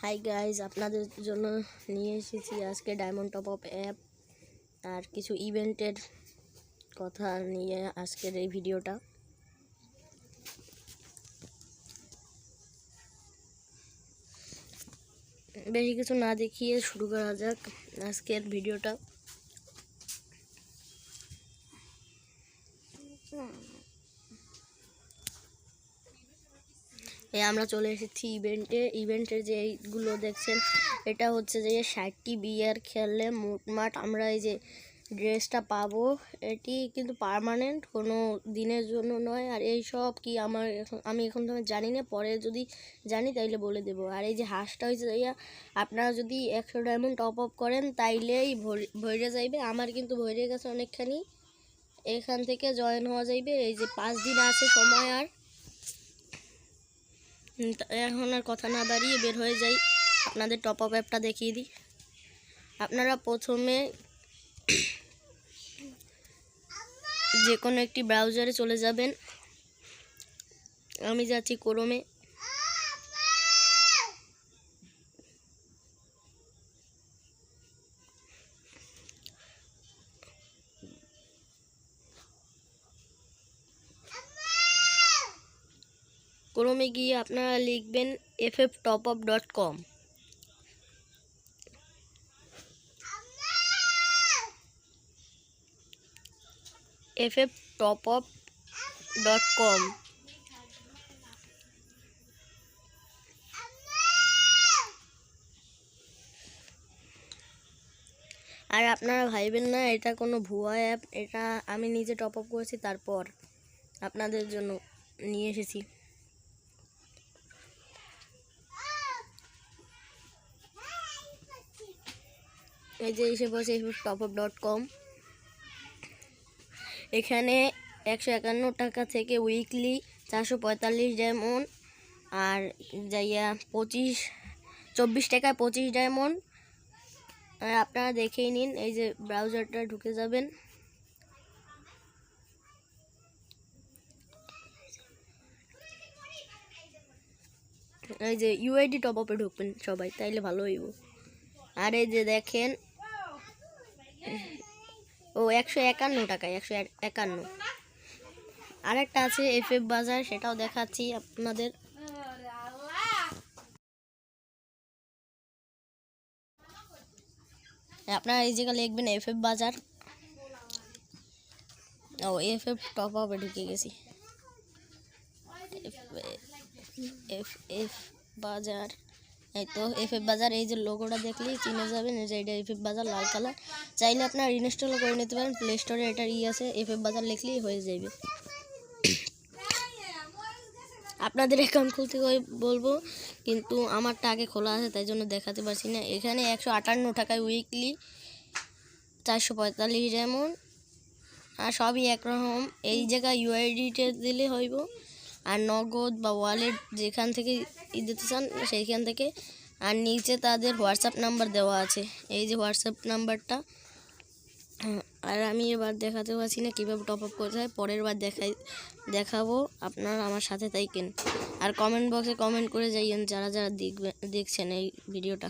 Hi guys, আপনাদের জন্য নিয়ে এসেছি আজকে ডায়মন্ড টপ আপ অ্যাপ তার কিছু ইভেন্টের কথা নিয়ে আজকের এই ভিডিওটা। বেশি কিছু না দেখিয়ে শুরু করা যাক আজকের ভিডিওটা। আমরা চলে এসেছি ইভেন্টের যে এইগুলো দেখছেন, এটা হচ্ছে যে 60টি বিয়ার খেললে মোটমাট আমরা এই যে ড্রেসটা পাবো। এটি কিন্তু পার্মানেন্ট, কোনো দিনের জন্য নয়। আর এই সব কি আমি এখন তো জানি না, পরে যদি জানি তাইলে বলে দেবো। আর এই যে হাঁসটা হয়েছে যাইয়া, আপনারা যদি 100 ডায়মন্ড টপ আপ করেন তাইলেই ভরে যাইবে। আমার কিন্তু ভরে গেছে অনেকখানি। এখান থেকে জয়েন হওয়া যাইবে। এই যে 5 দিন আছে সময়। আর এখন আর কথা না বাড়িয়ে বের হয়ে যাই, আপনাদের টপ আপ অ্যাপটা দেখিয়ে দিই। আপনারা প্রথমে যে কোনো একটি ব্রাউজারে চলে যাবেন। আমি যাচ্ছি ক্রোমে। ক্রোমে গিয়ে আপনারা লিখবেন fftopup.com। fftopup.com। আর আপনারা ভাইবেন না এটা কোনো ভুয়া অ্যাপ, এটা আমি নিজে টপ আপ করেছি, তারপর আপনাদের জন্য নিয়ে এসেছি। এই যে এসে বসে fftopup.com। এখানে 151 টাকা থেকে উইকলি 445 ডায়মন্ড, আর যাইয়া 24 টাকায় 25 ডায়মন্ড। আর আপনারা দেখেই নিন, এই যে ব্রাউজারটা ঢুকে যাবেন। এই যে ইউআইডি টপ আপে ঢুকবেন সবাই, তাইলে ভালো হইব। আর এই যে দেখেন, ও 151 টাকায় 151। আরেকটা আছে FF বাজার, সেটাও দেখাচ্ছি আপনাদের। আপনারা এই জায়গায় লিখবেন FF বাজার। ও FF টপ আপে ঢুকে গেছি। FF বাজার, এই তো FF বাজার। এই যে লোগোটা দেখলেই চিনে যাবেন, এই যে এটা FF বাজার লাল কালার। চাইলে আপনারা ইনস্টল করে নিতে পারেন, প্লে স্টোরে এটার আছে, FF বাজার লিখলেই হয়ে যাবে। আপনাদের অ্যাকাউন্ট খুলতে বলবো, কিন্তু আমারটা আগে খোলা আছে তাই জন্য দেখাতে পারছি না। এখানে 158 টাকায় উইকলি 445 ডায়মন্ড, আর সবই একরকম। এই জায়গায় ইউআইডিটা দিলে হইব, আর নগদ বা ওয়ালেট যেখান থেকে দিতে চান সেইখান থেকে। আর নিচে তাদের হোয়াটসঅ্যাপ নাম্বার দেওয়া আছে, এই যে হোয়াটসঅ্যাপ নাম্বারটা। আর আমি এবার দেখাতে পারছি না কীভাবে টপ আপ করতে হয়, পরের বার দেখাবো। আপনারা আমার সাথে থাকেন, আর কমেন্ট বক্সে কমেন্ট করে যাইয়েন যারা দেখছেন এই ভিডিওটা।